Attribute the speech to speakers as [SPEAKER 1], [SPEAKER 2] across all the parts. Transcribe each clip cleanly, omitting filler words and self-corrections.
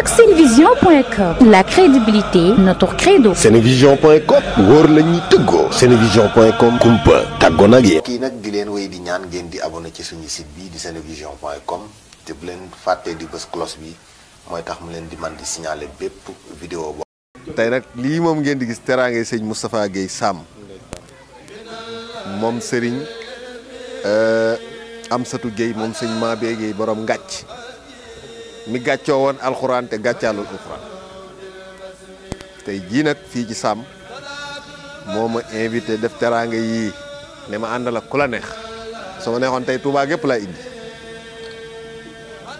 [SPEAKER 1] ak senevision.com. La crédibilité, notre credo.
[SPEAKER 2] senevision.com wóor la ñuy tëggoo. senevision.com kumpa tàggoon ak yéen.
[SPEAKER 3] kii nag di leen wéy di ñaan ngeen di abonné ci suñu site bi di senevision.com te bu leen fàttee di bës cloche bi mooy tax mu leen di man di signaler bépp vidéo bo tey nag lii moom ngeen di gis teraangay sëñ Moustapha Guèye Sam moom Serigne Amsatou Guèye moom sëñ Mabé Guèye borom ngàcc mi gàccoo woon alxuraan te gàccaalul alxuraan tey jii nag fii ci Sam moo ma invité def teraanga yii ne ma àndal ak ku la neex soo neexoon tey Touba gépp laa indi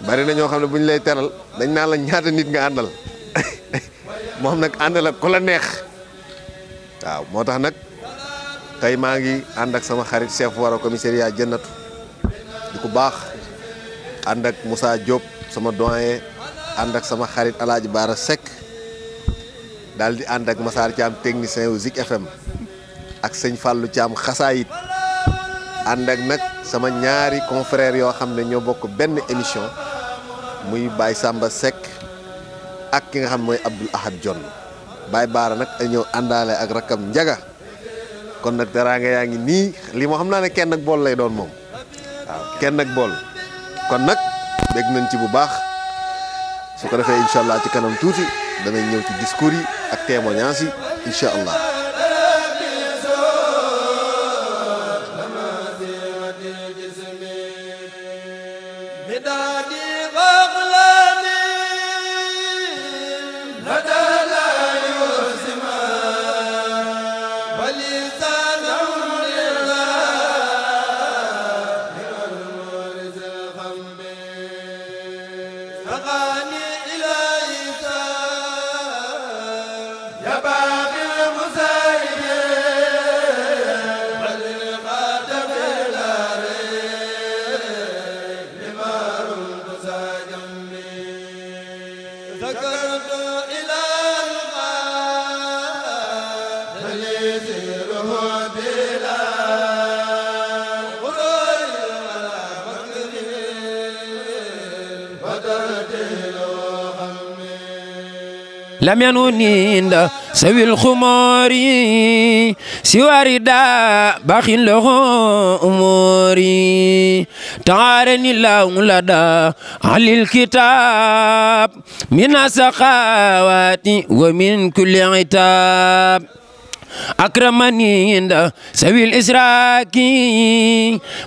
[SPEAKER 3] bari na ñoo xam ne bu ñu lay teral dañ naan la ñaata nit nga àndal moom nag àndal ak ku la neex waaw moo tax nag tey maa ngi ànd ak sama xarit chef wara commissariat Jannatu di ku baax ànd ak Moussa Diop sama doyen ànd ak sama xarit Alaaji Baara Seck daal di ànd ak Massar Thiam technicien wu Zik FM ak sëñ Fallou Thiam xasaayit ànd ak nag sama ñaari confrères yoo xam ne ñoo bokk benn émission muy Baye Samba Seck ak ki nga xam mooy Abdoul Ahad John Baye Baara nag ay ñëw àndaale ak rakam Njaga kon nag teraanga yaa ngi nii lii moo xam naa ne kenn ak bool lay doon moom waaw kenn ak bool kon nag bégg nañ ci bu baax su ko defee incha allah ci kanam tuuti danañ ñëw ci discours yi ak témoignages yi incha allah.
[SPEAKER 4] لم ينوني عند سوي الخمار سوى رداء باخ له أموري تعارني الله لدى على الكتاب من السخاوات ومن كل عتاب أكرمني عند سوي الإسراك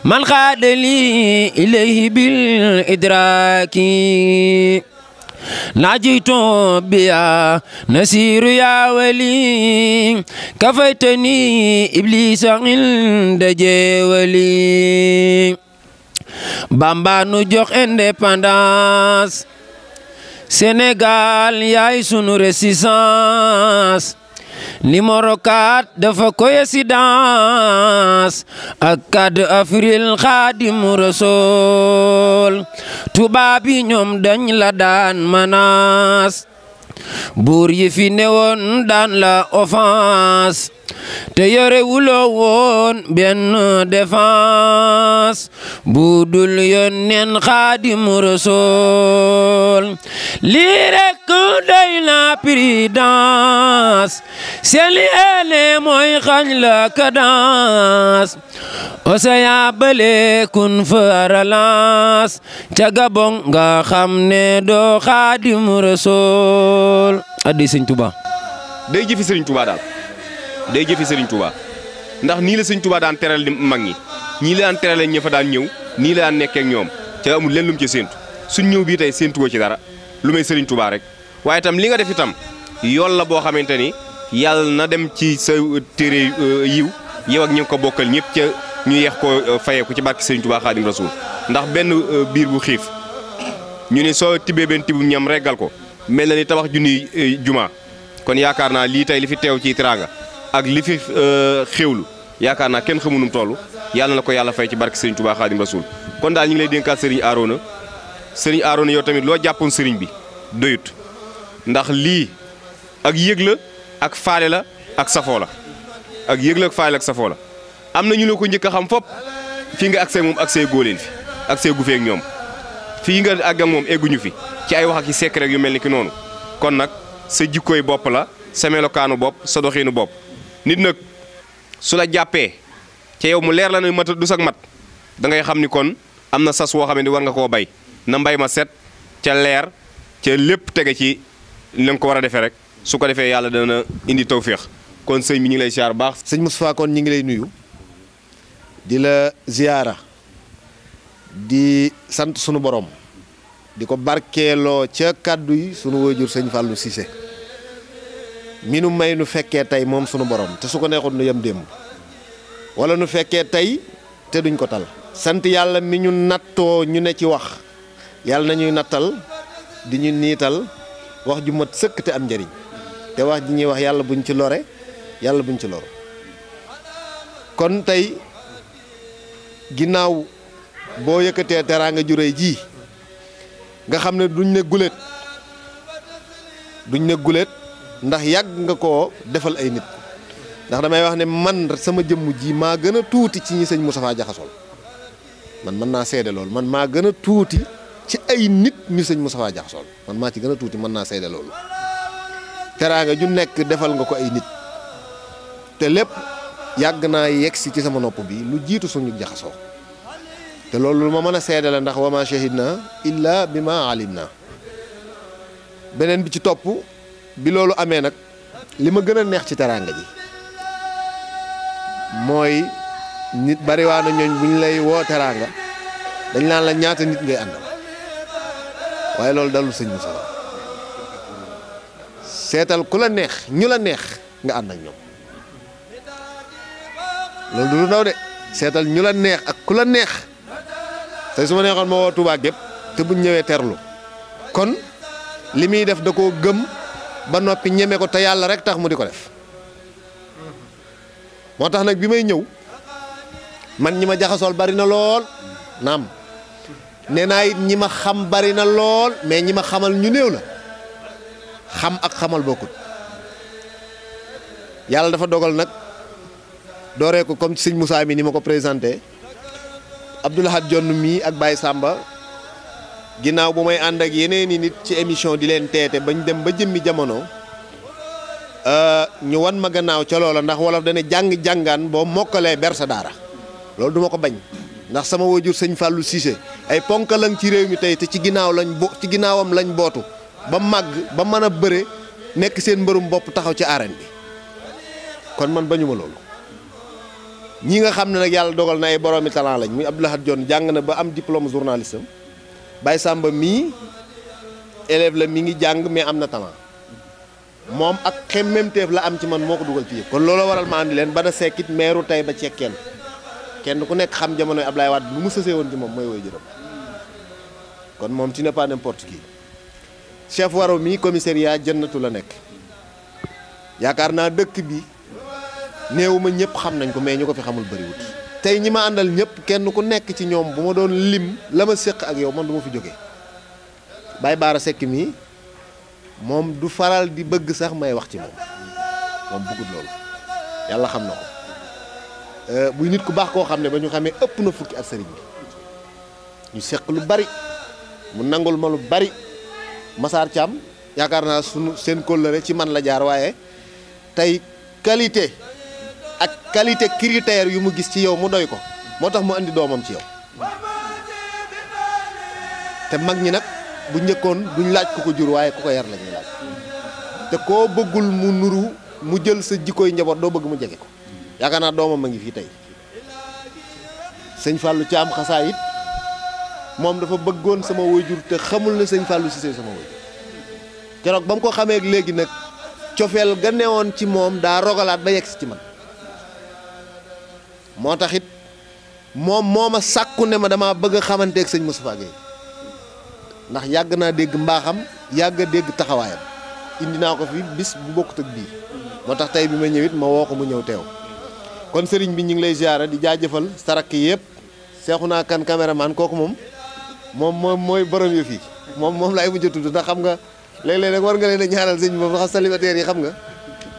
[SPEAKER 4] من خاد لي إليه بالإدراك ناجيت بيا نسير يا ولي كفيتني إبليس عند جولي بامبا نجوخ indépendance Sénégal yaay sunu résistance numéro 4 dafa coïncidence ak 4 avril Xaadim Rasul tubaab yi ñoom dañ la daan menace buur yi fi newoon daan la offense te yore wuloo woon benn défense bu dul yónneen Xaadim Rasul lii rekk doy na prudence seen yéene mooy xañ la cadence océan bële kun fa relance ca Gabon nga xam ne doo Xaadim Rasul addi Sëñ Tuubaa
[SPEAKER 5] day jëfi Sëriñ Tuubaa daal day jëfi Sëriñ Tuubaa ndax nii la Sëriñ Tuubaa daan teral mag ñi ñii la daan terale ña fa daan ñëw nii la daan nekkee ak ñoom te amul lenn lu mu ci séentu suñ ñëw bii tey séentuwoo ci dara lu may Sëriñ Tuubaa rek waaye itam li nga def itam yoon la boo xamante ni yàlla na dem ci sa téere yiw yow ak ñi ko bokkal ñëpp ca ñu yeex ko fayeeku ci barke Sëriñ Tuubaa Xaadim Rasuul ndax benn biir bu xiif ñu ne soo tibbee benn tibb ñam reggal ko mel na ni tabax junniy juma kon yaakaar naa lii tey li fi teew ci teraanga ak li fi xéwlu yaakaar naa kenn xamunum toll yàlla na ko yàlla fay ci barke Sëriñ Tuubaa Xaadim Rasuul kon daal ñu ngi lay dénkaat Sëriñ Arona yow tamit loo jàppoon sëriñ bi doyut ndax lii ak yëg la ak faale la ak safoo la ak yëg la ak faale la ak safoo la am na ñu la ko njëkk a xam fopp fi nga accès moom accès góoleen fi accès gu feek ñoom fii nga àgg ak moom egguñu fi ci ay wax ak i secret yu mel ni ki noonu kon nag sa jikkooy bopp la sa melokaanu bopp sa doxiinu bopp nit nag su la jàppee ca yow mu leer la ne mat du sag mat da ngay xam ni kon am na sas woo xam ne war nga koo bay na mbay ma set ca leer ca lépp tege ci la nga ko war a defee rek su ko defee yàlla dana indi tawféex kon sëñ bi ñu ngi lay ziar baax.
[SPEAKER 3] sëñ Moustapha kon ñu ngi lay nuyu di la ziara di sant sunu borom di ko barkeeloo ca kàddu yi sunu waajur sëñ Fallou Cissé mi nu may nu fekkee tey moom sunu borom te su ko neexoon nu yem démb wala nu fekkee tey te duñ ko tal. sant yàlla mi ñu nattoo ñu ne ci wax yàlla nañuy nattal di ñu niital wax ju mat sëkk te am njëriñ te wax ji ñuy wax yàlla buñ ci lore yàlla buñ ci loro kon tey ginnaaw boo yëkkatee teraanga ju réy ji nga xam ne duñ ne guléet ndax yàgg nga koo defal ay nit ndax damay wax ne man sama jëmm ji maa gën a tuuti ci ñi sëñ Moustapha jaxasool man mën naa seede loolu man maa gën a tuuti ci ay nit ñu sëñ Moustapha jaxasool man maa ci gën a tuuti mën naa seede loolu teraanga ju nekk defal nga ko ay nit te lépp yàgg naa yegsi ci sama nopp bi lu jiitu suñu jaxasoo te loolu lu ma mën a seede la ndax wa ma shahidna illa bi ma alim na beneen bi ci topp bi loolu amee nag li ma gën a neex ci teraanga ji mooy nit bariwaa na ñooñ bu ñu lay woo teraanga dañ naan la ñaata nit ngay àndal waaye loolu dalul sëñ Moussa seetal ku la neex ñu la neex nga ànd ak ñoom loolu du lu ndaw de seetal ñu la neex ak ku la neex tey su ma neexoon ma woo Touba gépp te buñ ñëwee terlu kon li muy def da koo gëm ba noppi ñeme ko te yàlla rek tax mu di ko def moo tax nag bi may ñëw man ñi ma jaxasool bari na lool naam nee naa it ñi ma xam bari na lool mais ñi ma xamal ñu néew la xam ak xamal bokkut yàlla dafa dogal nag dooree ko comme ci sëñ Moussa mi ni ma ko présenté Abdoulahad Jonn mii ak Baye Samba ginnaaw bu may ànd ak yeneen i nit ci émission di leen teete bañ dem ba jëmmi jamono ñu wan ma gannaaw ca loola ndax wolof dana jàng-jàngaan boo mokkalee ber sa daara loolu duma ko bañ ndax sama wajur sëñ Fallou Cissé ay ponkalang ci réew mi tey te ci ginnaawam lañ bootu ba màgg ba mën a bëre nekk seen mbërum bopp taxaw ci arène bi kon man bañuma loolu ñi nga xam ne nag yàlla dogal na ay boroomi talent lañ muy Abdoulahad Jonn jàng na ba am diplôme journaliste am Baye Samba mii élève la mi ngi jàng mais am na talent moom ak xemmemteef la am ci man moo ko dugal ci yëpp kon loolu waral ma andi leen ba da sekkit meeru tey ba cekkeen kenn ku nekk xam jamonoy Ablaye Wade lu mu sësee woon ci moom mooy woy jërëm kon moom tu n'es pas n'importe qui chef waro mii commissariat jënnatu la nekk yaakaar naa dëkk bi néewuma ñëpp xam nañ ko mais ñu ko fi xamul bëriwut tey ñi ma àndal ñëpp kenn ku nekk ci ñoom bu ma doon lim la ma séq ak yow man du ma fi jógee Baye Baara Seck mii moom du faral di bëgg sax may wax ci moom bëggut loolu yàlla xam na ko buy nit ku baax koo xam ne ba ñu xamee ëpp na fukki ak sëriñ bi ñu séq lu bari mu nangul ma lu bari Massar Thiam yaakaar naa seen kóllëre ci man la jaar waaye tey qualité ak qualité critère yu mu gis ci yow mu doy ko moo tax mu andi doomam ci yow te mag ñi nag bu njëkkoon duñ laaj ku ko jur waaye ku ko yar la ñuy laaj te koo bëggul mu nuru mu jël sa jikkooy njaboot doo bëgg mu jege ko yaakaar naa doomam a ngi fii tey sëñ Fallou Thiam xasaayit moom dafa bëggoon sama waajur te xamul ne sëñ Fallou Cissé sama waajur keroog ba mu ko xamee léegi nag cofeel ga newoon ci moom daa rogalaat ba yegg si ci man moo tax it moom moo ma sàkku ne ma damaa bëgg a xamanteeg sëñ Moustapha Gueye ndax yàgg naa dégg mbaaxam yàgg a dégg taxawaayam indi naa ko fi bis bu bokkut ak bii moo tax tey bi ma ñëwit ma woo ko mu ñëw teew kon sëriñ bi ñu ngi lay ziara di jaajëfal sarak yëpp seexu naa kan caméraman kooku moom mooy borom yëf yi moom laay mujj a tudd ndax xam nga léeg-léeg nag war nga leen a ñaanal sëñ bi moom ndax célibataire yi xam nga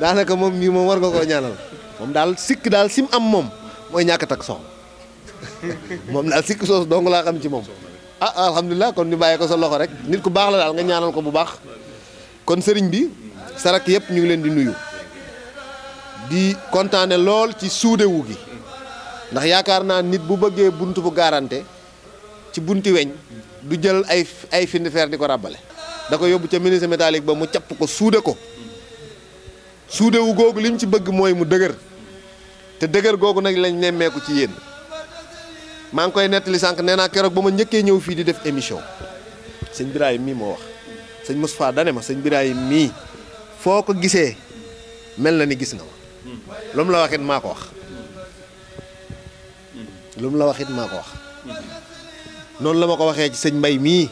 [SPEAKER 3] daanaka moom mii moom war nga koo ñaanal moom daal sikk daal sim am moom mooy ñàkk a takk soxna moom daal sikk soos dong laa xam ci moom ah alhamdulilah kon ñu bàyyee ko sa loxo rek nit ku baax la daal nga ñaanal ko bu baax kon sëriñ bi sarak yëpp ñu ngi leen di nuyu di kontaane lool ci suudewu gi ndax yaakaar naa nit bu bëggee bunt bu garanté ci bunti weñ du jël ay findi fer di ko ràbbale da ko yóbbu ca menuisier métallique ba mu capp ko suude ko suudewu googu li mu ci bëgg mooy mu dëgër te dëgër googu nag lañ nemmeeku ci yéen maa ngi koy nettali sànq nee naa keroog ba ma njëkkee ñëw fii di def émission sëñ Birahim mii moo wax sëñ Moustapha dane ma sëñ Birahim mii foo ko gisee mel na ni gis nga ma lu mu la waxit maa ko wax lu mu la waxit maa ko wax noonu la ma ko waxee ci sëñ Mbay mii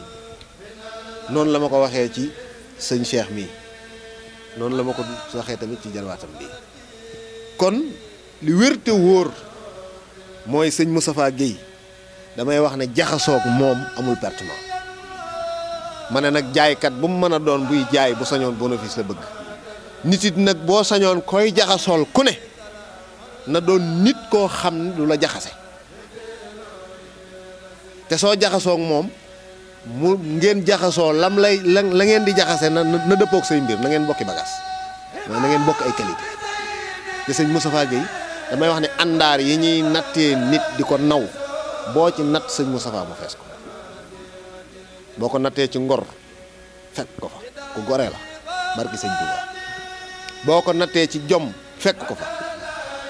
[SPEAKER 3] noonu la ma ko waxee ci sëñ Cheikh mii noonu la ma ko waxee tamit ci jarwaatam bii kon li wér te wóor mooy sëñ Moustapha Guèye damay wax ne jaxasoog moom amul pertement ma ne nag jaaykat bu mu mën a doon buy jaay bu sañoon bénéfice la bëgg nit it nag boo sañoon koy jaxasool ku ne na doon nit koo xam ne du la jaxase te soo jaxasoog moom mu ngeen jaxasoo la ngeen di jaxase na dëppoog say mbir na ngeen bokki bagage mooy na ngeen bokk ay qualité te sëñ Moustapha Guèye damay wax ne àndaar yi ñuy nattee nit di ko naw boo ci natt sëñ Moustapha mu fees ko boo ko nattee ci ngor fekk ko fa ku goree la barki sëñ Touba boo ko nattee ci jom fekk ko fa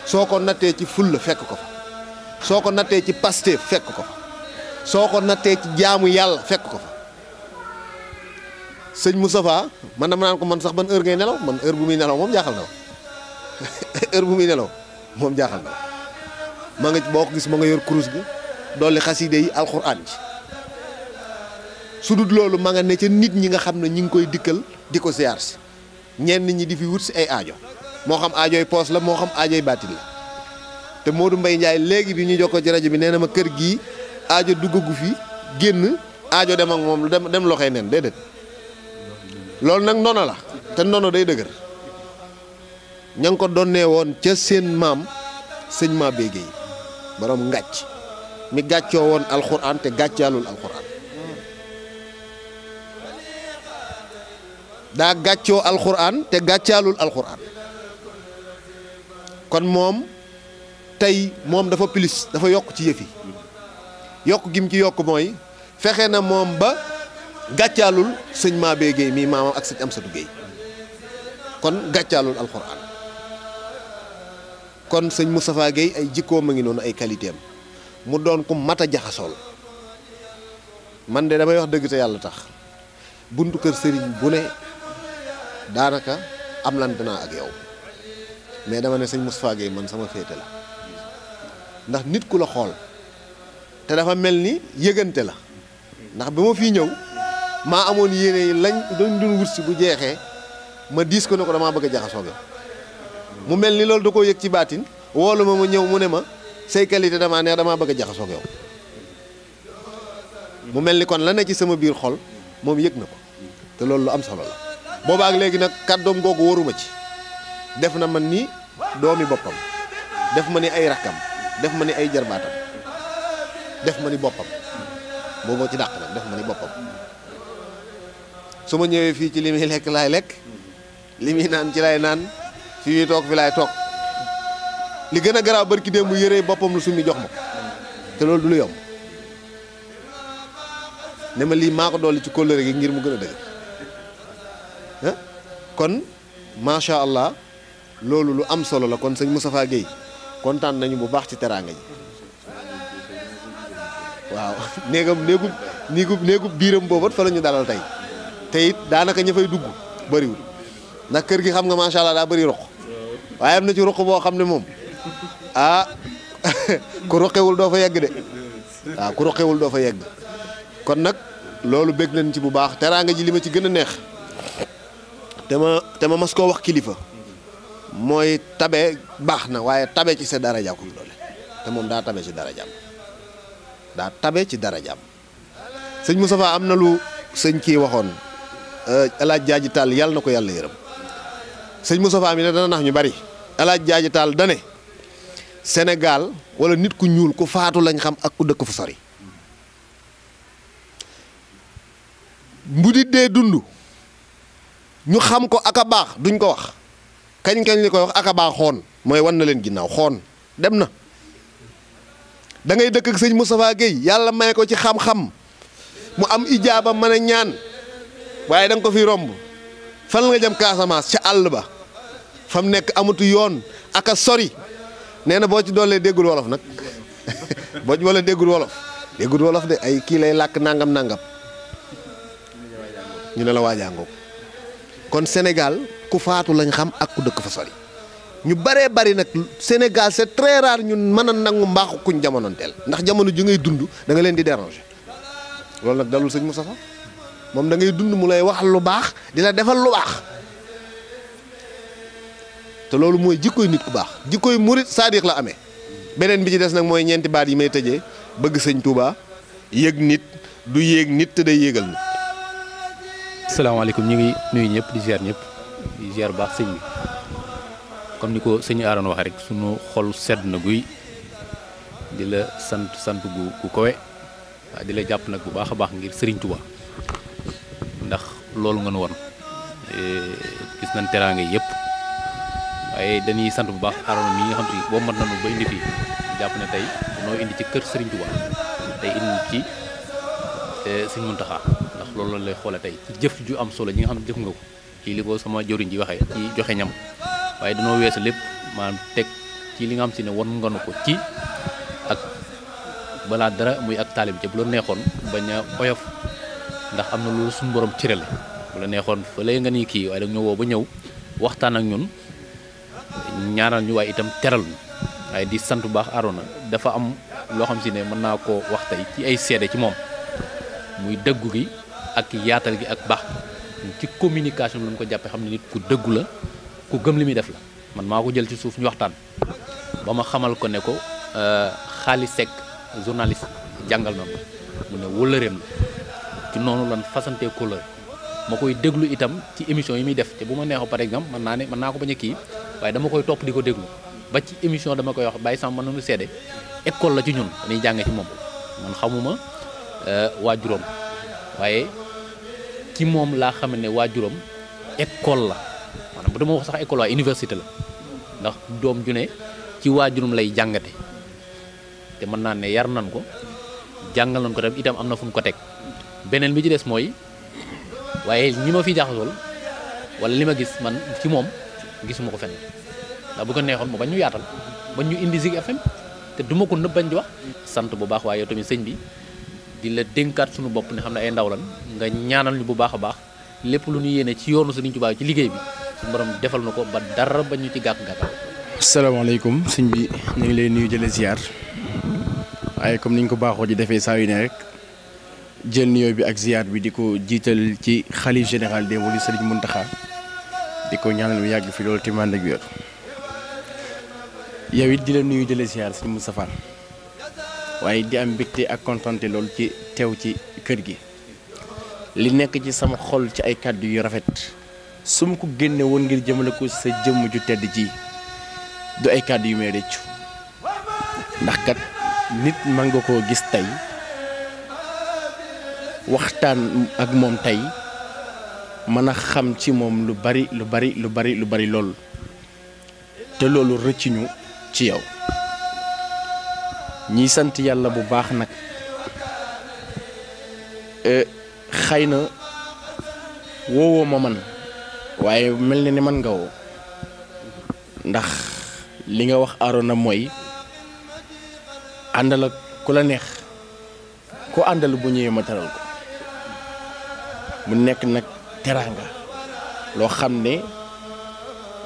[SPEAKER 3] soo ko nattee ci fulla fekk ko fa soo ko nattee ci Pastef fekk ko fa soo ko nattee ci jaamu yàlla fekk ko fa sëñ Moustapha man dama naan ko man sax ban heure ngay nelaw man heure bu muy nelaw moom jaaxal na ma heure bu muy nelaw moom jaaxal na ma nga boo ko gis ma nga yor kurus gi dolli xaside yi alxuraan ji su dul loolu ma nga ne ca nit ñi nga xam ne ñi ngi koy dikkal di ko siyaar si ñenn ñi di fi wut si ay aajo moo xam aajoy poos la moo xam aajoy baatin la te Modou Mbaye Ndiaye léegi bi ñu jokkoo ci rajo bi nee na ma kër gii aajo duggagu fi génn aajo dem ak moom dem loxoy nen déedéet loolu nag ndono la te ndono day dëgër ña ngi ko donnee woon ca seen maam sëñ Mabé Guèye borom ngàcc mi gàccoo woon alxuraan te gàccaalul alxuraan daa gàccoo alxuraan te gàccaalul alxuraan kon moom tey moom dafa plus dafa yokk ci yëf yi yokk gim ci yokk mooy fexe na moom ba gàccaalul sëñ Mabé Guèye mii maamam ak sëñ Amsatou Guèye kon gàccaalul alxuraan kon sëñ Moustapha Guèye ay jikkoom a ngi noonu ay qualité am mu doon ku mat a jaxasool man de damay wax dëgg te yàlla tax buntu kër sëriñ bu ne daanaka am lante naa ak yow mais dama ne sëñ Moustapha Guèye man sama féete la ndax nit ku la xool te dafa mel ni yëgante la ndax ba ma fii ñëw maa amoon yéene yi lañ doon wut si bu jeexee ma diis ko ne ko damaa bëgg a jaxasoo ak yow mu mel ni loolu da koo yëg ci baatin woolu ma ñëw mu ne ma say qualité damaa neex damaa bëgg a jaxasoo ak yow mu mel ni kon la ne ci sama biir xol moom yëg na ko te loolu lu am solo la boobaak léegi nag kàddoom googu waruma ci def na man ni doomi boppam def ma ni ay rakkam def ma ni ay jarbaatam def ma ni boppam booboo ci dàq nag def ma ni boppam su ma ñëwee fii ci li muy lekk laay lekk li muy naan ci laay naan fi muy toog fi laay toog li gën a garaaw barki démb bu yëree boppam lu summi jox ma ko te loolu du lu yomb ne ma lii maa ko dolli ci kóllëre gi ngir mu gën a dëgër kon macha allah loolu lu am solo la kon sëñ Moustapha Guèye kontaan nañu bu baax ci teraanga ji waaw néegub biiram boobat fa la ñu dalal tey te it daanaka ña fay dugg bëriwul ndax kër gi xam nga macha allah daa bëri roq waaye am na ci roq boo xam ne moom ah ku roqewul doo fa yegg de waaw ku roqewul doo fa yegg kon nag loolu bég nañ ci bu baax teraanga ji li ma ci gën a neex te ma mas koo wax kilifa mooy tabe baax na waaye tabe ci sa daraja ko doole te moom daa tabe ci darajaam daa tabe ci darajaam sëñ Moustapha am na lu sëñ kii waxoon El Hadj Jaaji Tall yàlla na ko yàlla yërëm sëñ Moustapha mi ne dana nax ñu bari El Hadj Jaaji Tall dane Sénégal wala nit ku ñuul ku faatu lañ xam ak ku dëkk fu sori mbudit dee dund ñu xam ko ak a baax duñ ko wax kañ li koy wax ak a baax xoon mooy wan na leen ginnaaw xoon dem na. da ngay dëkk ak sëñ Moustapha Guèye yàlla may ko ci xam-xam mu am ijaaba mën a ñaan waaye da nga ko fi romb fan nga jëm Casamance ca àll ba fa mu nekk amatu yoon ak a sori nee na boo ci doolee déggul wolof nag boo ci wala déggul wolof de ay kii lay làkk nangam ñu ne la waajaangoog kon Sénégal ku faatu lañ xam ak ku dëkk fa sori ñu baree bari nag Sénégal c'est très rare ñun mën a nangu mbaaxu kuñ jamonoonteel ndax jamono ji ngay dund da nga leen di déranger loolu nag dalul sëñ Moustapha moom da ngay dund mu lay wax lu baax di la defal lu baax te loolu mooy jikkoy nit ku baax jikkoy murit saadiq la amee. beneen bi ci des nag mooy ñeenti baat yi may tëjee bëgg sëñ Touba yëg nit du yéeg nit te day yéegal nit.
[SPEAKER 6] asalaamaaleykum ñu ngi nuyu ñëpp di ziar baax sëñ bi. comme ni ko sëñ Aaron waxee rek sunu xol sedd na guy di la sant gu kowe di la jàpp nag bu baax a baax ngir Serigne Touba ndax loolu nga nu won gis nañ teraanga yëpp waaye dañuy sant bu baax Aaron mi nga xam si boo mat nañu ba indi fii jàpp ne tey noo indi ci kër Serigne Touba tey indi ci Sëñ Muntaxa ndax loolu la lay xoole tey ci jëf ju am solo ñi nga xam ne jëf nga ko ci li ko sama jëriñ ji waxee ci joxe ñam waaye dañoo weesu lépp maanaam teg ci li nga xam si ne won nga nu ko ci ak balaa dara muy ak taalib ca bu la neexoon bañ a oyof ndax am na loolu suñu borom cërale bu la neexoon fa lay nga nii kii waaye da ñoo woo ba ñëw waxtaan ak ñun ñaanal ñu waaye itam teral ñu waaye di sant bu baax Arona dafa am loo xam si ne mën naa koo wax tey ci ay seede ci moom muy dëggu gi ak yaatal gi ak baax ci communication bi lañ ko jàppee xam ne nit ku dëggu la ku gëm li muy def la man maa ko jël ci suuf ñu waxtaan ba ma xamal ko ne ko Xaali Seck journaliste jàngal na ma mu ne wëllëreem la ci noonu lan fasante couleur ma koy déglu itam ci émission yi muy def te bu ma neexoo par exemple mën naa ko bañ a kii waaye dama koy topp di ko déglu ba ci émission dama koy wax bàyyi sama mën nañu seede école la ci ñun dañuy jànge ci moom man xamuma waajuram waaye ci moom laa xam ne waajuram école la maanaam bu dama wax sax école waaye université la ndax doom ju ne ci waajuram lay jàngate te mën naa ne yar nan ko jàngal nañ ko tam itam am na fu mu ko teg beneen bi ci des mooy waaye ñi ma fi jaxasool wala li ma gis man ci moom gisuma ko fenn ndax bu ko neexoon mu bañ ñu yaatal bañ ñu indi Zik FM te duma ko nëbb bañ di wax sant bu baax waaye yow tamit sëñ bi di la dénkaat suñu bopp ne xam ne ay ndaw lan nga ñaanal ñu bu baax a baax lépp lu ñu yéene ci yoonu Sëriñ Tuubaa ci liggéey bi suñu borom defal na ko ba dara ba ñu ci gàkk-gàkkal.
[SPEAKER 7] asalaamaaleykum sëñ bi ñu ngi lay nuyu jële ziar waaye comme niñ ko baaxoo di defee saa yu ne rek jël nuyoo bi ak ziar bi di ko jiital ci xalif général des mourides Sëriñ Muntaxa di ko ñaanal mu yàgg fi loolu te mànd ak wér yow it di la nuyu jële ziar sëñ Moustapha waaye di am mbégte ak kontante loolu ci teew ci kër gi li nekk ci sama xol ci ay kàddu yu rafet su ma ko génne woon ngir jëmale ko sa jëmm ju tedd ji du ay kàddu yu may rëccu ndax kat nit man nga koo gis tey waxtaan ak moom tey mën a xam ci moom lu bari lool te loolu rëccuñu ci yow ñiy sant yàlla bu baax nag xëy na woowoo ma man waaye mel na ni man nga woo ndax li nga wax Arona mooy àndal ak ku la neex ku àndal bu ñëwee ma teral ko mu nekk nag teraanga loo xam ne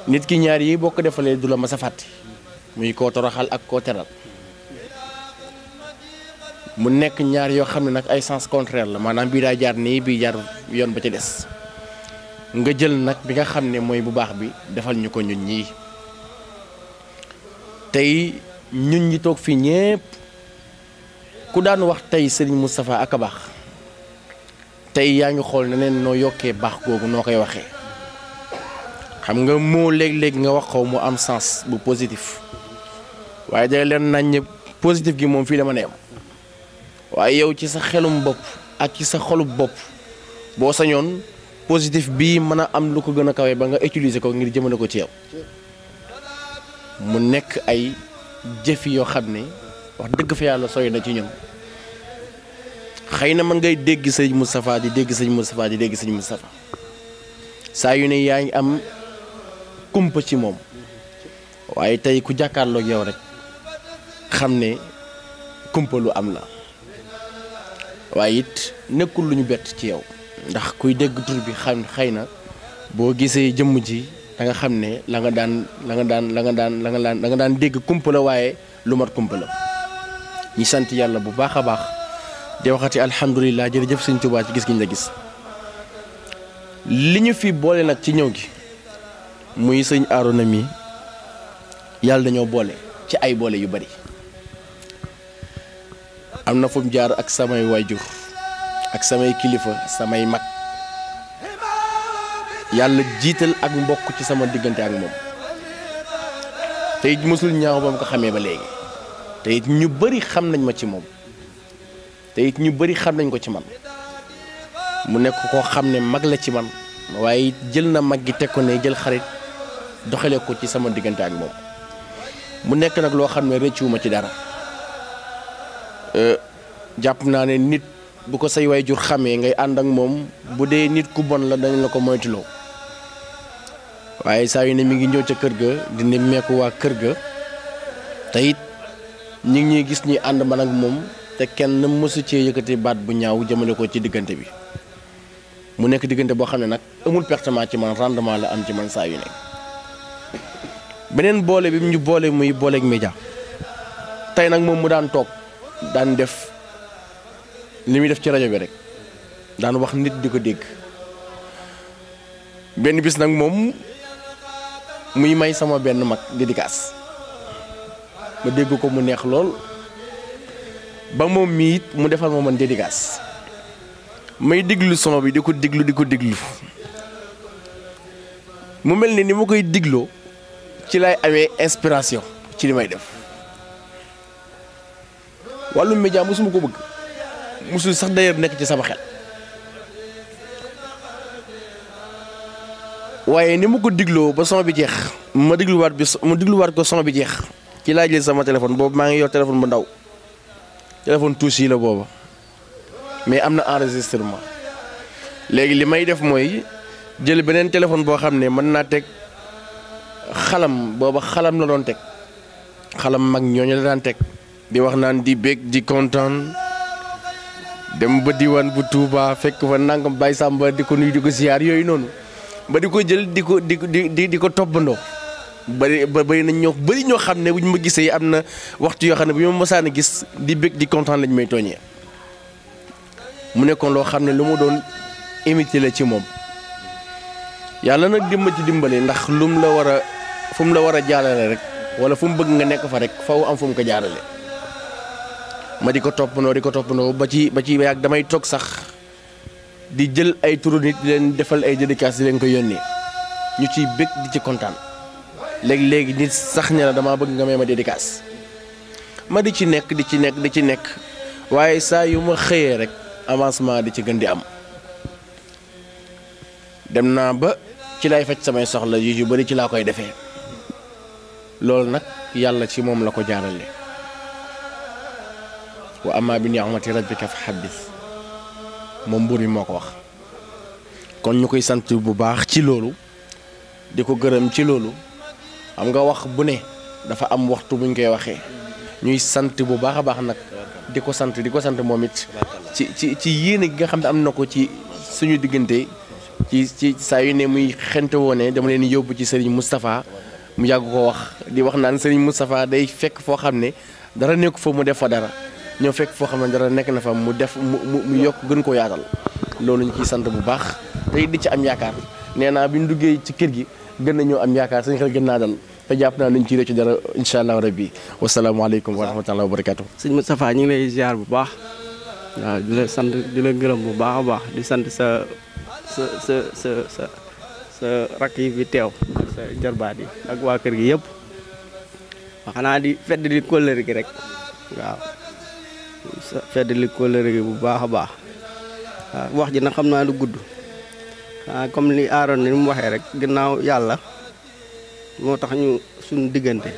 [SPEAKER 7] nit ki ñaar yi boo ko defalee du la ma sa fàtte muy koo toroxal ak koo teral mu nekk ñaar yoo xam ne nag ay sens contraire la maanaam bii daa jaar nii bii jaar yoon ba ci des nga jël nag bi nga xam ne mooy bu baax bi defal ñu ko ñun ñii tey ñun ñi toog fii ñépp ku daan wax tey Serigne Moustapha ak a baax tey yaa ngi xool neneen noo yokkee baax googu noo koy waxee xam nga moo léeg-léeg nga wax ko mu am sens bu positif waaye day leen nañ positif gi moom fii la ma ne am waaye yow ci sa xelum bopp ak ci sa xolub bopp boo sañoon positif bii mën a am lu ko gën a kawe ba nga utiliser ko ngir jëmale ko ci yow mu nekk ay jëfi yoo xam ne wax dëgg fa yàlla sooy na ci ñun xëy na mën ngay dégg sëñ Moustapha di dégg sëñ Moustapha di dégg sëñ Moustapha saa yu ne yaa ngi am kumpa ci moom waaye tey ku jàkkaarloog yow rek xam ne kumpa lu am la waaye it nekkul lu ñu bett ci yow ndax kuy dégg tur bi xam xëy na boo gisee jëmm ji da nga xam ne la nga daan dégg kumpa la waaye lu mat kumpa la ñi sant yàlla bu baax a baax di waxati alhamdulilah jërëjëf sëñ Tuubaa ci gis gi ñu la gis li ñu fi boole nag ci ñëw gi muy sëñ Arouna mi yàlla dañoo boole ci ay boole yu bari am na fu mu jaar ak samay waajur ak samay kilifa samay mag yàlla jiital ak mbokk ci sama diggante ak moom te it mësul ñaaw ba mu ko xamee ba léegi te it ñu bari xam nañ ma ci moom te it ñu bari xam nañ ko ci man mu nekk koo xam ne mag la ci man waaye jël na mag gi teg ko ne jël xarit doxale ko ci sama diggante ak moom mu nekk nag loo xam ne rëccuwuma ci dara jàpp naa ne nit bu ko say waajur xamee ngay ànd ak moom bu dee nit ku bon la dañ la ko moytuloo waaye saa yu ne mi ngi ñëw ca kër ga dina meeku waa kër ga te it ñi ngi ñuy gis ñuy ànd man ak moom te kenn mësu cee yëkkati baat bu ñaaw jëmale ko ci diggante bi mu nekk diggante boo xam ne nag amul pertement ci man rendement la am ci man saa yu ne beneen boole bi mu ñu boole muy booleeg média tey nag moom mu daan toog daan def li muy def ci rajo bi rek daan wax nit di ko dégg benn bis nag moom muy may sama benn mag dédicace ma dégg ko mu neex lool ba moom mii it mu defal ma man dédicace may diglu son bi di ko diglu mu mel ni ma koy digloo ci lay amee inspiration ci li may def wàllu média mosuma ko bëgg mosul sax d'ailleurs nekk ci sama xel waaye ni ma ko digloo ba son bi jeex ma digluwaat ko son bi jeex ci laa jël sama téléphone boobu maa ngi yor téléphone bu ndaw téléphone touche yi la booba mais am na enregistrement léegi li may def mooy jël beneen téléphone boo xam ne mën naa teg xalam booba xalam la doon teg xalam mag ñooñu la daan teg di wax naan di bég di kontaan dem ba diwaan bu Touba fekk fa nangam Baye Samba di ko nuyu di ko ziar yooyu noonu ba di ko jël di ko toppandoo bari nañ ñoo xam ne bu ñu ma gisee am na waxtu yoo xam ne bu ñu ma mosaan a gis di bég di kontaan lañ may tooñee mu nekkoon loo xam ne lu mu doon imité la ci moom yàlla nag dimba ci dimbale ndax fu mu la war a jaarale rek wala fu mu bëgg nga nekk fa rek faw am fu mu ko jaarale ma di ko toppandoo ba ci yàgg damay toog sax di jël ay turu nit di leen defal ay dédicace di leen ko yónnee ñu ciy bég di ci kontaan léegi nit sax ne la damaa bëgg nga may ma dédicace ma di ci nekk waaye saa yu ma xëyee rek avancement di ci gën di am dem naa ba ci lay faj samay soxla yu bari ci laa koy defee loolu nag yàlla ci moom la ko jaarale wa amma bi ni'mati rabbika fa haddith moom buur bi moo ko wax kon ñu koy sant bu baax ci loolu di ko gërëm ci loolu xam nga wax bu ne dafa am waxtu buñ koy waxee ñuy sant bu baax a baax nag di ko sant moom it ci yéene gi nga xam ne am na ko ci suñu diggante ci saa yu ne muy xente woone dama leen yóbbu ci Serigne Moustapha mu yàgg ko wax di wax naan Serigne Moustapha day fekk foo xam ne dara nekk fa mu def fa dara ñoo fekk foo xam ne dara nekk na fa mu def mu yokk gën koo yaatal loolu ñu ciy sant bu baax te di ci am yaakaar nee naa bi ñu duggee ci kër gi gën nañoo am yaakaar suñu xel gën naa dal te jàpp naa nañ ci réccu dara incha allah rabbi wasalaamaaleykum wa rahmatulah wa barakatu.
[SPEAKER 8] sëñ Moustapha ñu ngi lay ziar bu baax waaw di la sant di la gërëm bu baax a baax di sant sa rakk yi fi teew ak sa jarbaat yi ak waa kër gi yëpp xanaa di fedd li kóllëre gi rek waaw fedd li kóllëre gi bu baax a baax wax ji nag xam naa du gudd comme li Aaron ni mu waxee rek ginnaaw yàlla moo tax ñu suñu diggante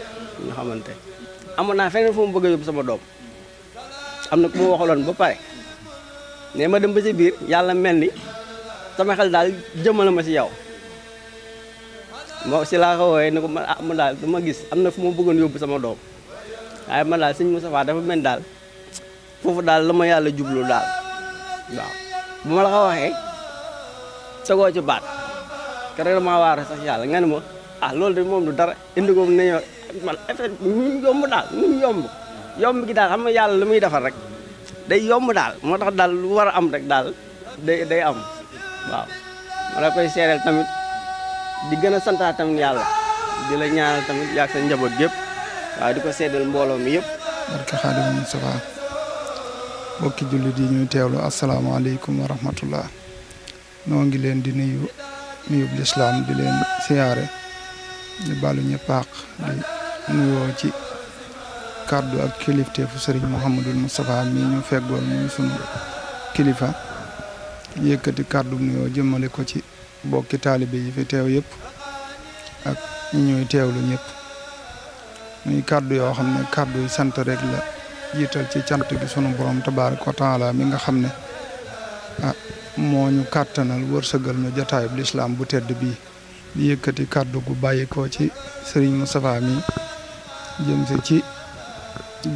[SPEAKER 8] ñu xamante amoon naa feneen fu mu bëgg a yóbbu sama doom am na ku ma waxaloon ba pare ne ma dem ba ci biir yàlla mel ni sama xel daal jëmale ma ci yow moo si laa ko wooyee ne ko man daal dama gis am na fu ma bëggoon yóbbu sama doom waaye man daal sëñ Moustapha dafa mel daal foofu daal la ma yàlla jublu daal waaw bu ma la ko waxee sagoo ci baat keroog damaa waar sax yàlla nga ne ma loolu de moom du dara indi ko ne man effet ñu yomb daal ñu yomb gi daal xam nga yàlla lu muy defar rek day yomb daal moo tax daal lu war a am rek daal day am waaw ma la koy seereel tamit di gën a santaat tamit yàlla di la ñaanal tamit yaag sa njaboot yëpp waaw di ko seedal mbooloo mi yëpp
[SPEAKER 9] barke Xaadimu Mustafaa bokki jullit yi ñuy teewlu asalaamaaleykum wa rahmatullah noo ngi leen di nuyub lislaam di leen siyaare di balu ñëpp àq di nuyoo ci kàddu ak kilifteefu sëriñ Mouhamadul Moustapha mi ñu feggoon muy sunu kilifa yëkkati kàddu nuyoo jëmale ko ci bokki taalibe yi fi teew yëpp ak ñi ñuy teewlu ñëpp muy kàddu yoo xam ne kàddu yi sant rek la jiital ci cant gi sunu borom tabaaraka wa taala mi nga xam ne moo ñu kàttanal wërsëgal ñu jotaayub lislaam bu tedd bii di yëkkati kàddu gu bàyyi ko ci sëriñ Moustapha mi jëm si ci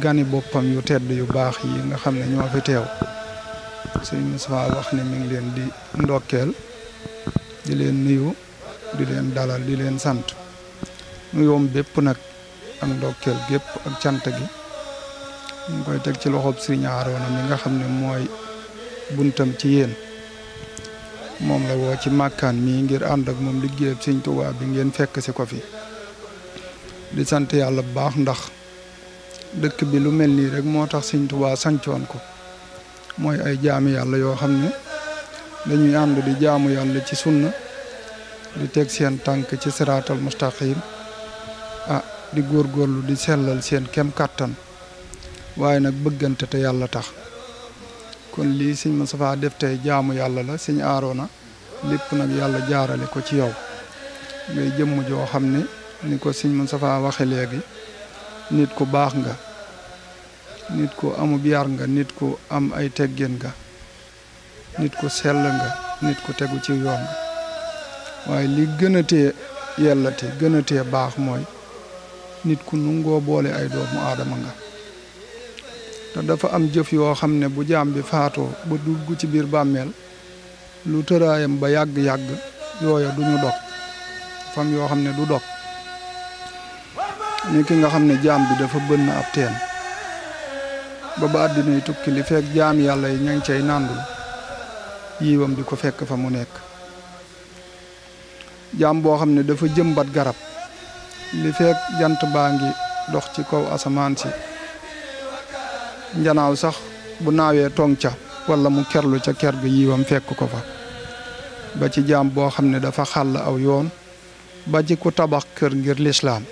[SPEAKER 9] gani boppam yu tedd yu baax yi nga xam ne ñoo fi teew sëriñ Moustapha wax ne mi ngi leen di ndokkeel di leen nuyu di leen dalal di leen sant nuyoom bépp nag ak ndokkeel gépp ak cant gi ñu ngi koy teg ci loxob sëriñ Aroona mi nga xam ne mooy buntam ci yéen moom la woo ci màkkaan mii ngir ànd ak moom liggéeyab sëñ Tuubaa bi ngeen fekk si ko fi di sant yàlla bu baax ndax dëkk bi lu mel nii rek moo tax sëñ Tuubaa sancoon ko mooy ay jaami yàlla yoo xam ne dañuy ànd di jaamu yàlla ci sunna di teg seen tànk ci siraatal mustaqim di góorgóorlu di sellal seen kem kàttan waaye nag bëggante te yàlla tax kon lii sëñ Moustapha def tey jaamu yàlla la sëñ Aroona lépp nag yàlla jaarale ko ci yow ngay jëmm joo xam ne ni ko sëñ Moustapha waxe léegi nit ku baax nga nit ku amub yar nga nit ku am ay teggin nga nit ku sell nga nit ku tegu ci yoon nga waaye li gën a tee yellate gën a tee baax mooy nit ku nungoo boole ay doomu aadama nga te dafa am jëf yoo xam ne bu jaam bi faatoo ba dugg ci biir bàmmeel lu tëraayam ba yàgg-yàgg yooya duñu dog fam yoo xam ne du dog ni ki nga xam ne jaam bi dafa bënn ab teen ba àddinay tukki li fekk jaam yàlla yi ña ngi cay nàndul yiwam di ko fekk fa mu nekk jaam boo xam ne dafa jëmbat garab li fekk jant baa ngi dox ci kaw asamaan si njanaaw sax bu naawee tong ca wala mu kerlu ca ker ga yiwam fekk ko fa ba ci jaam boo xam ne dafa xàll aw yoon ba ci ku tabax kër ngir lislaam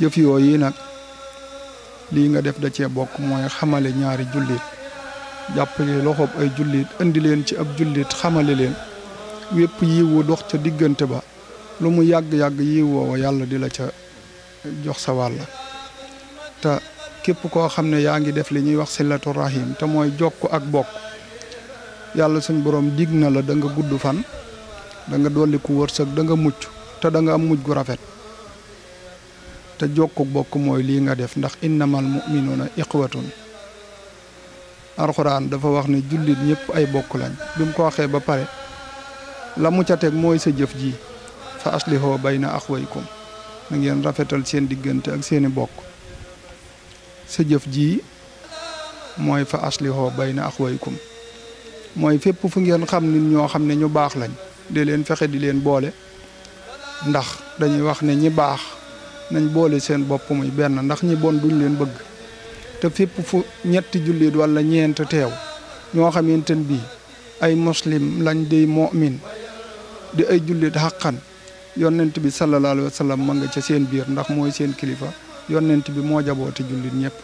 [SPEAKER 9] jëf yooyu nag lii nga def da cee bokk mooy xamale ñaari jullit jàppale loxoob ay jullit indi leen ci ab jullit xamale leen wépp yiwu dox ca diggante ba lu mu yàgg-yàgg yiw woowa yàlla di la ca jox sa wàll te képp koo xam ne yaa ngi def li ñuy wax silatu rahim te mooy jokk ak bokk yàlla suñ borom dig na la da nga gudd fan da nga dolli ku wërsëg da nga mucc te da nga am mujj gu rafet te jokk bokk mooy lii nga def ndax innamal mu'minuna iqwatun alxuraan dafa wax ne jullit ñëpp ay bokk lañ bi mu ko waxee ba pare la mu ca teg mooy sa jëf ji fa aslihoo bayna axwaykum na ngeen rafetal seen diggante ak seeni bokk sa jëf ji mooy fa aslihoo bayna axwaykum mooy fépp fu ngeen xam nit ñoo xam ne ñu baax lañ di leen fexe di leen boole ndax dañuy wax ne ñi baax nañ boole seen bopp muy benn ndax ñi bon duñ leen bëgg te fépp fu ñetti jullit wala ñeent teew ñoo xamante ne bii ay muslim lañ di mu'min di ay jullit xaqan yonent bi sallallahu alayhi wa sallam ma nga ca seen biir ndax mooy seen kilifa yonent bi moo jaboote jullit ñëpp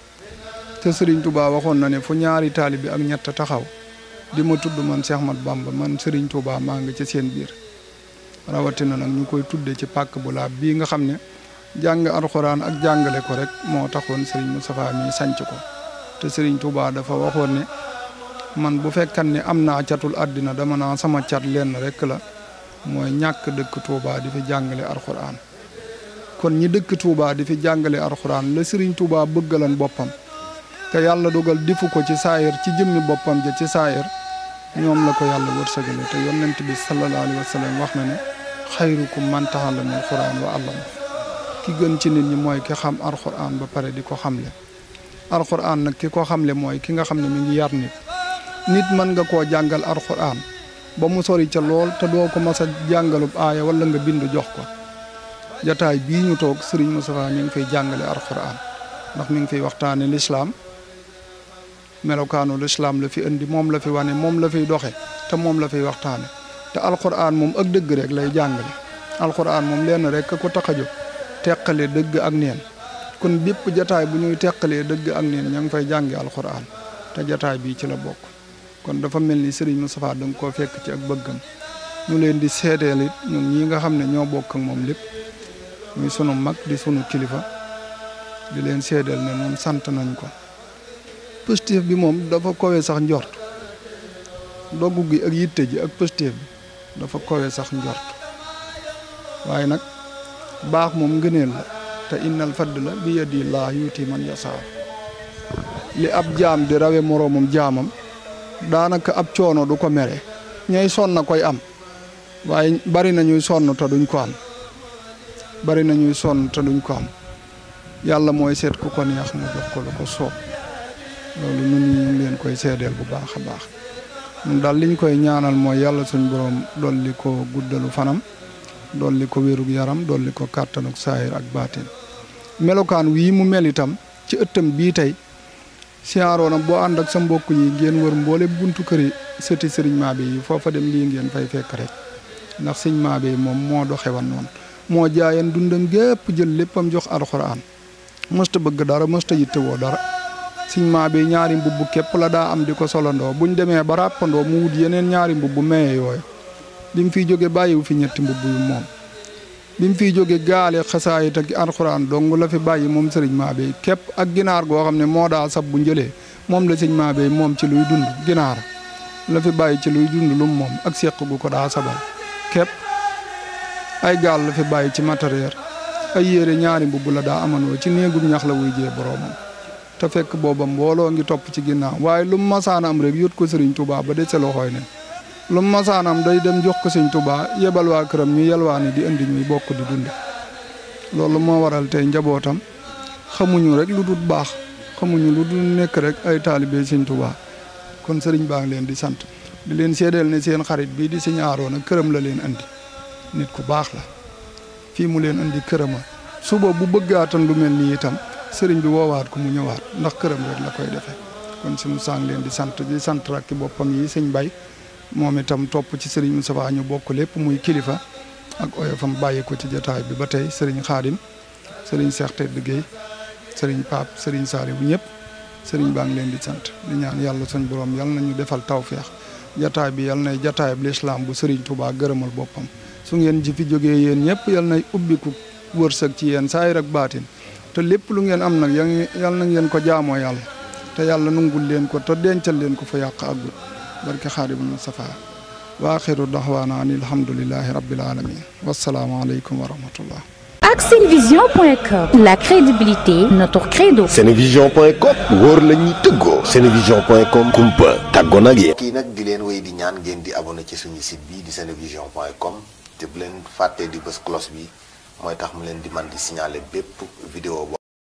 [SPEAKER 9] te Sëriñ Tuubaa waxoon na ne fu ñaari taalibe ak ñett taxaw di ma tudd man Cheikh Ahmad Bamba man Serigne Touba maa ngi ci seen biir rawatina nag ñu koy tudde ci pàkk bu laab bii nga xam ne jàng alxuraan ak jàngale ko rek moo taxoon Serigne Moustapha mi sanc ko te Serigne Touba dafa waxoon ne man bu fekkan ne am naa catul àddina dama naa sama cat lenn rek la mooy ñàkk dëkk Touba di fi jàngale alxuraan kon ñi dëkk Touba di fi jàngale alxuraan la Serigne Touba bëggalan boppam te yàlla dogal difu ko ci saayir ci jëmmi boppam ja ci saayir ñoom la ko yàlla wërsëgale te yonent bi sallallahu alayhi wa sallam wax na ne xayrukum man ta'allama alxuraan wa allama ki gën ci nit ñi mooy ki xam alxuraan ba pare di ko xamle alxuraan nag ki ko xamle mooy ki nga xam ne mi ngi yar nit mën nga koo jàngal alxuraan ba mu sori ca lool te doo ko mas a jàngalub aaya wala nga bind jox ko jataay bii ñu toog Serigne Moustapha mi ngi fay jàngale alxuraan ndax mi ngi fay waxtaane lislaam melokaanu lislaam la fi indi moom la fi wane moom la fiy doxe te moom la fiy waxtaane te alxuraan moom ak dëgg rek lay jàngale alxuraan moom lenn rek ko tax a jóg teqale dëgg ak neen kon bépp jataay bu ñuy teqalee dëgg ak neen ña ngi fay jànge alxuraan te jataay bii ci la bokk kon dafa mel ni Serigne Moustapha da nga koo fekk ci ak bëggam ñu leen di seedeel it ñun ñi nga xam ne ñoo bokk ak moom lépp muy sunu mag di sunu kilifa di leen seedeel ne moom sant nañ ko positif bi moom dafa kowe sax njort doggu gi ak yitte ji ak positif bi dafa kowe sax njort waaye nag baax moom ngëneel la te innal fadla bi yadillah yuuti man yasaa li ab jaam di rawe moroomum jaamam daanaka ab coono du ko mere ñay sonn na koy am waaye bari na ñuy sonn te duñ ko am bari na ñuy sonn te duñ ko am yàlla mooy seet ku ko neex mu jox ko lu ko soob loolu ñun ñu ngi leen koy seedeel bu baax a baax ñun daal liñ koy ñaanal mooy yàlla suñ borom dolli ko guddalu fanam dolli ko wérug yaram dolli ko kàttanuk saayir ak baatin melokaan wii mu mel itam ci ëttam bii tey siyaaroona boo ànd ak sa mbokk yi ngeen wër mboole buntu këri sëti sëriñ Mabé yi foofa dem lii ngeen fay fekk rek ndax sëñ Mabé moom moo doxewan noonu moo jaayan dundam gépp jël léppam jox alxuraan mësta bëgg dara mësta yittewoo dara sëñ Mabé ñaari mbubb képp la daa am di ko solandoo buñ demee ba ràppandoo mu wut yeneen ñaari mbubb maye yooyu bi mu fiy jóge bàyyiwu fi ñetti mbubb yu moom bi mu fiy jóge gaale xasaayit ak alxuraan dong la fi bàyyi moom sëriñ Mabé képp ak ginaar goo xam ne moo daa sab bu njëlee moom la sëñ Mabé moom ci luy dund ginaar la fi bàyyi ci luy dund lum moom ak seq gu ko daa sabal képp ay gaal la fi bàyyi ci matériel ay yére ñaari mbubb la daa amanoo ci néegum ñax la wuy jee boroomam te fekk booba mbooloo ngi topp ci ginnaaw waaye lu mu masaan am rek yót ko sëriñ Touba ba dese loxooy ne lu mu masaan am day dem jox ko sëriñ Touba yebal waa këram ñu yelwaani di indi ñuy bokk di dund loolu moo waral tey njabootam xamuñu rek lu dul baax xamuñu lu dul nekk rek ay taalibe sëriñ Touba kon sëriñ baa ngi leen di sant di leen seedeel ne seen xarit bii di sëñ Aroona këram la leen andi nit ku baax la fii mu leen andi kërama suba bu bëggaatan lu mel nii itam sëriñ bi woowaat ko mu ñëwaat ndax këram rek la koy defee kon si mu sang leen di sant rakki boppam yi sëñ Bay moom itam topp ci sëriñ Moustapha ñu bokk lépp muy kilifa ak oyofam bàyyi ko ci jotaay bi ba tey sëriñ Xaadim sëriñ Cheikh Tedd Gueye sëriñ Pape sëriñ Saliou bu ñëpp sëriñ baa ngi leen di sant di ñaan yàlla suñ borom yal nañu defal tawféex jataay bi yal nay jataay bu lislaam bu sëriñ Touba gërëmal boppam su ngeen ji fi jógee yéen ñëpp yal nay ubbiku wërsëg ci yéen saayir ak baatin te lépp lu ngeen am nag yal na ngeen ko jaamoo yàlla te yàlla nungul leen ko te dencal leen ko fa yàq àggul barke Xaadimu Mustafa wa axiru daxwaana ani alhamdulillahi rabbil alamin wassalaamu aleykum wa rahmatullah.
[SPEAKER 1] ak Senevision.com, la crédibilité notre credo.
[SPEAKER 2] Senevision.com wóor la ñuy tëggoo. Senevision.com kumpa tàggoo nag yéen.
[SPEAKER 10] kii nag di leen wéy di ñaan ngeen di abonné ci suñu site bi di Senevision.com te bu leen fàttee di bës cloche bi mooy tax mu leen di man di signaler bépp vidéo